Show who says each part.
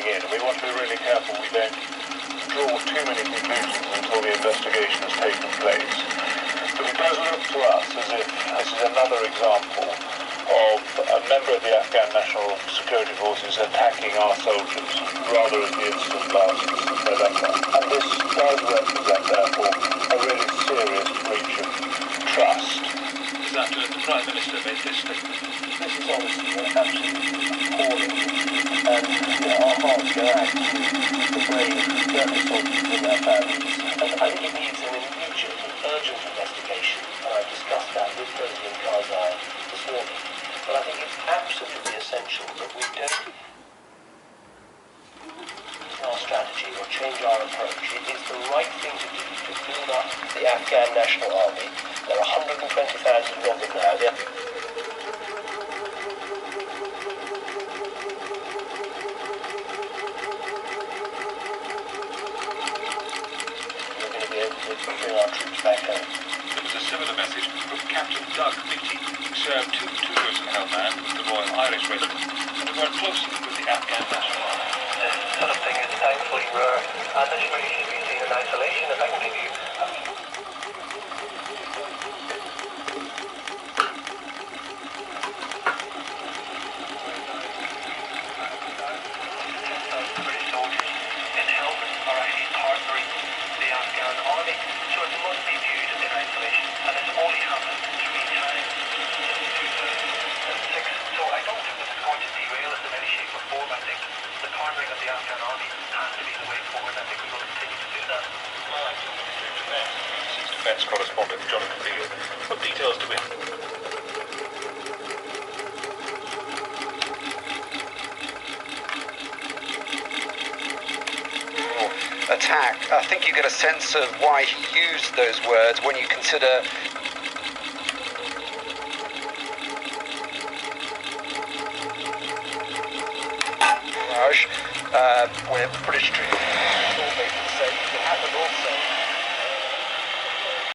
Speaker 1: coming in. We want to be really careful we don't draw too many conclusions until the investigation has taken place. But it does look to us as if this is another example of a member of the Afghan National Security Forces attacking our soldiers, rather as the incident last November. And this does represent, therefore, a really serious breach of trust.
Speaker 2: Is that the Prime Minister made this statement?
Speaker 1: This is obviously absolutely appalling, and our hearts go out to the brave Turkish soldiers and their families. And I think it needs an immediate and urgent investigation, and I discussed that with President Karzai this morning. But I think it's absolutely essential that we don't our strategy or change our approach. It is the right thing to do to build up the Afghan National Army. There are 120,000 of them now. They're going to be able to bring our troops back home.
Speaker 2: There was a similar message from Captain Doug Beattie, who served two tours in Helmand with the Royal Irish Regiment and who worked closely with the Afghan National Army.
Speaker 1: This sort of thing is thankfully rare, and this really should be seen in isolation. If I can give you British soldiers in Helmand are actually partnering the Afghan army, so it must be viewed in isolation, and it's only happened 3 times since 2006. So I don't think this is going to derail us in any shape or form. I think the partnering of the Afghan army has to be the way forward. I think we will continue to do that.
Speaker 2: Defence correspondent Jonathan Field. What details do we have?
Speaker 3: Attack. I think you get a sense of why he used those words when you consider where British troops